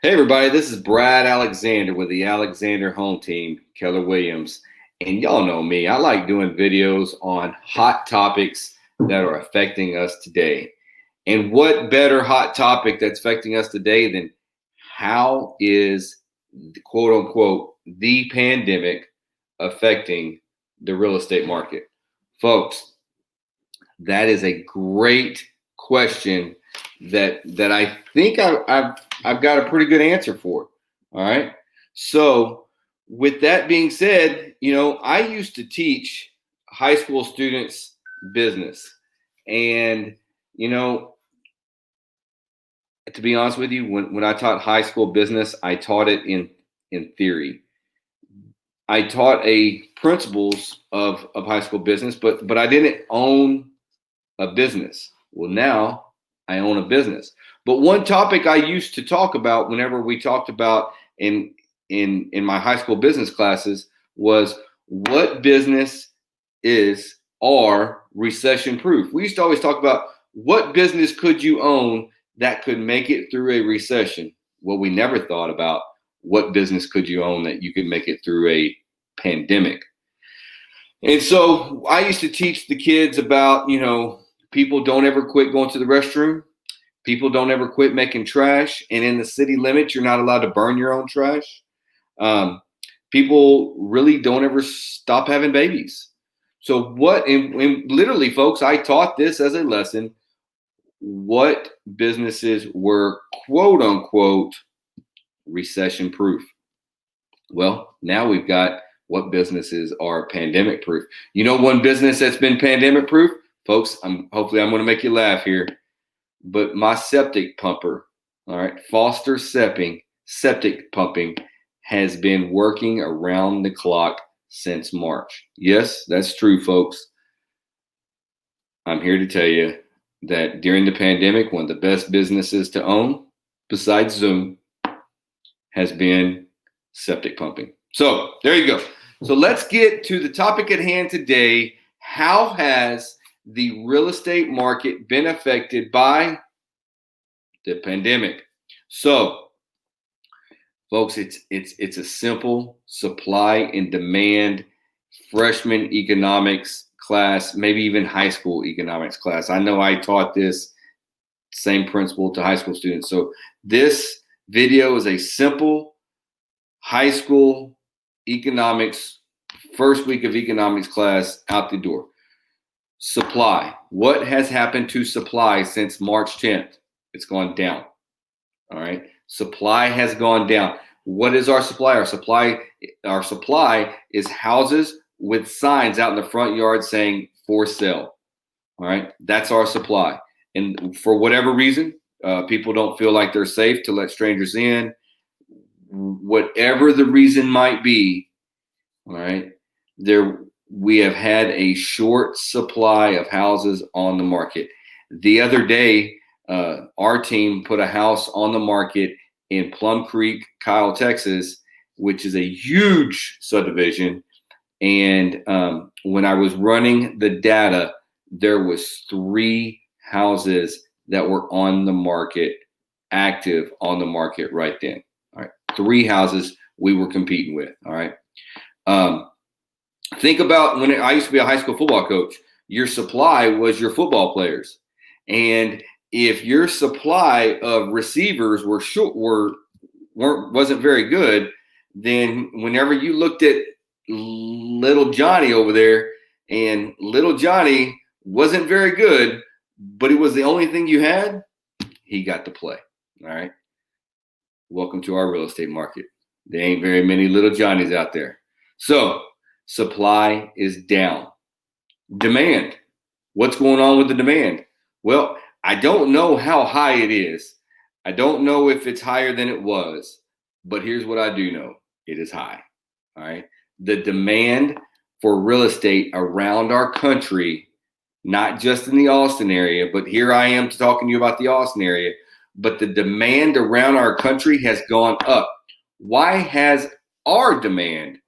Hey everybody, this is Brad Alexander with the Alexander Home Team, Keller Williams. And y'all know me, I like doing videos on hot topics that are affecting us today. And what better hot topic that's affecting us today than how is quote unquote the pandemic affecting the real estate market? Folks, that is a great question that I think I've got a pretty good answer for. All right. So with that being said, I used to teach high school students business. And, you know, to be honest with you, when I taught high school business, I taught it in theory. I taught a principles of high school business, but I didn't own a business. Well, now I own a business. But one topic I used to talk about whenever we talked about in my high school business classes was what business are recession proof. We used to always talk about what business could you own that could make it through a recession. Well, we never thought about what business could you own that you could make it through a pandemic. And so I used to teach the kids about, people don't ever quit going to the restroom. People don't ever quit making trash. And in the city limits, you're not allowed to burn your own trash. People really don't ever stop having babies. So and literally, folks, I taught this as a lesson, what businesses were quote unquote recession proof. Well, now we've got what businesses are pandemic proof. You know, one business that's been pandemic proof, folks, hopefully I'm going to make you laugh here, but my septic pumper, all right, Foster septic pumping has been working around the clock since March. Yes, that's true, folks. I'm here to tell you that during the pandemic, one of the best businesses to own, besides Zoom, has been septic pumping. So there you go. So let's get to the topic at hand today. How has the real estate market been affected by the pandemic? So, folks, it's a simple supply and demand freshman economics class, maybe even high school economics class. I know I taught this same principle to high school students. So this video is a simple high school economics, first week of economics class out the door. Supply. What has happened to supply since March 10th? It's gone down. All right. Supply has gone down. What is our supply? Our supply is houses with signs out in the front yard saying for sale. All right. That's our supply. And for whatever reason, people don't feel like they're safe to let strangers in. Whatever the reason might be, all right, we have had a short supply of houses on the market. The other day, our team put a house on the market in Plum Creek, Kyle, Texas, which is a huge subdivision. And when I was running the data, there was 3 houses that were on the market, active on the market right then. All right, 3 houses we were competing with. All right. Think about when I used to be a high school football coach. Your supply was your football players, and if your supply of receivers wasn't very good, then whenever you looked at little Johnny over there, and little Johnny wasn't very good, but it was the only thing you had, he got to play. All right. Welcome to our real estate market. There ain't very many little Johnnies out there. So supply is down. Demand. What's going on with the demand? Well, I don't know how high it is. I don't know if it's higher than it was, but here's what I do know. It is high. All right. The demand for real estate around our country, not just in the Austin area, but here I am talking to you about the Austin area, but the demand around our country has gone up. Why has our demand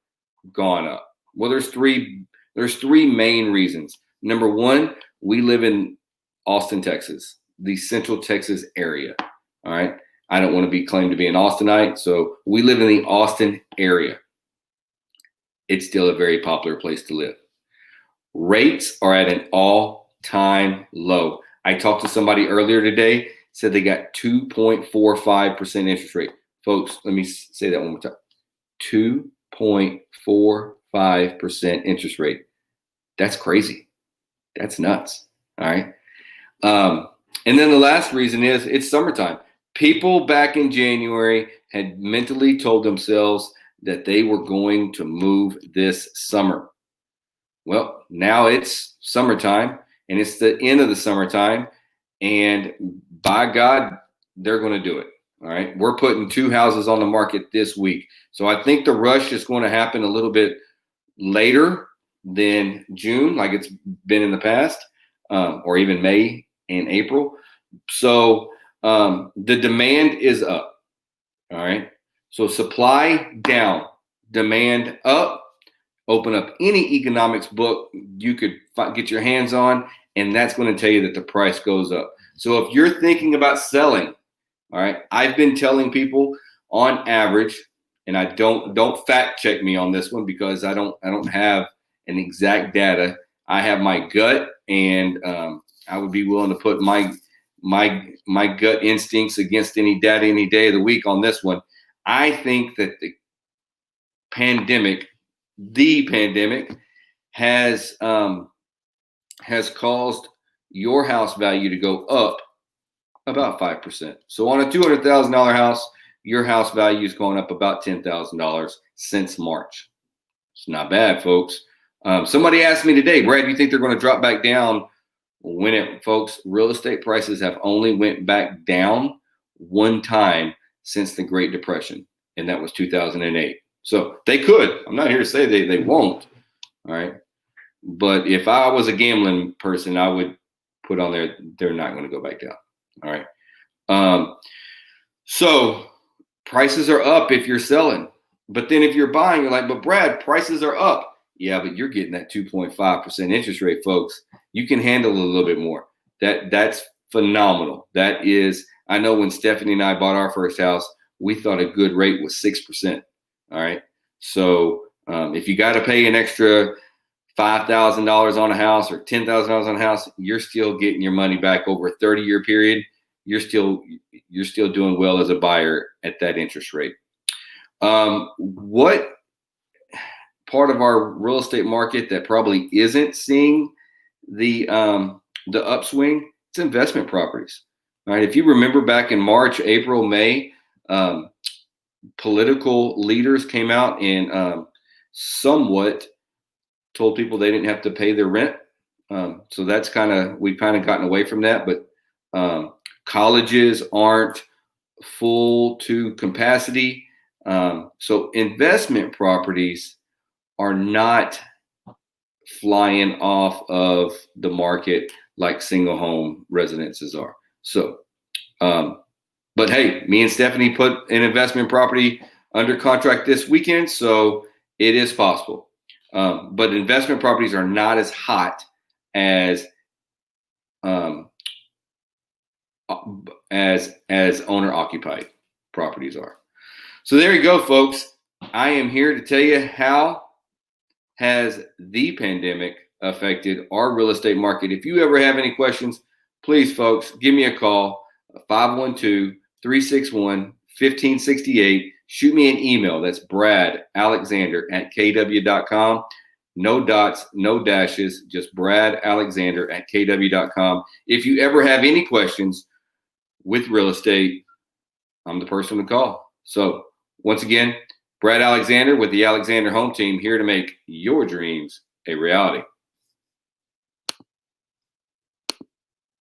gone up? Well, there's three main reasons. Number one, we live in Austin, Texas, the Central Texas area. All right. I don't want to be claimed to be an Austinite. So we live in the Austin area. It's still a very popular place to live. Rates are at an all-time low. I talked to somebody earlier today, said they got 2.45% interest rate. Folks, let me say that one more time. 2.45% interest rate. That's crazy. That's nuts. All right. And then the last reason is it's summertime. People back in January had mentally told themselves that they were going to move this summer. Well, now it's summertime and it's the end of the summertime, and by God, they're going to do it. All right. We're putting 2 houses on the market this week. So I think the rush is going to happen a little bit later than June, like it's been in the past, or even May and April. So the demand is up. All right. So supply down, demand up. Open up any economics book you could get your hands on, and that's going to tell you that the price goes up. So if you're thinking about selling, all right, I've been telling people on average, and I don't fact check me on this one because I don't have an exact data. I have my gut, and I would be willing to put my gut instincts against any data any day of the week on this one. I think that the pandemic has caused your house value to go up about 5%. So on a $200,000 house, your house value is going up about $10,000 since March. It's not bad, folks. Somebody asked me today, Brad, do you think they're going to drop back down? Folks, real estate prices have only went back down one time since the Great Depression, and that was 2008. So they could. I'm not here to say they won't. All right. But if I was a gambling person, I would put on there, they're not going to go back down. All right. So prices are up if you're selling. But then if you're buying, you're like, but Brad, prices are up. Yeah, but you're getting that 2.5% interest rate, folks. You can handle a little bit more. That's phenomenal. That is, I know when Stephanie and I bought our first house, we thought a good rate was 6%. All right. So if you got to pay an extra $5,000 on a house or $10,000 on a house, you're still getting your money back over a 30-year period. You're still doing well as a buyer at that interest rate. What part of our real estate market that probably isn't seeing the upswing? It's investment properties. All right. If you remember back in March, April, May, political leaders came out and somewhat told people they didn't have to pay their rent. So that's we've kind of gotten away from that, but colleges aren't full to capacity. So investment properties are not flying off of the market like single home residences are. So, but hey, me and Stephanie put an investment property under contract this weekend, so it is possible. But investment properties are not as hot as owner occupied properties are. So there you go, folks. I am here to tell you how has the pandemic affected our real estate market. If you ever have any questions, please, folks, give me a call, 512-361-1568. Shoot me an email. That's bradalexander@kw.com. No dots, no dashes, just bradalexander@kw.com. If you ever have any questions with real estate, I'm the person to call. So once again, Brad Alexander with the Alexander Home Team, here to make your dreams a reality.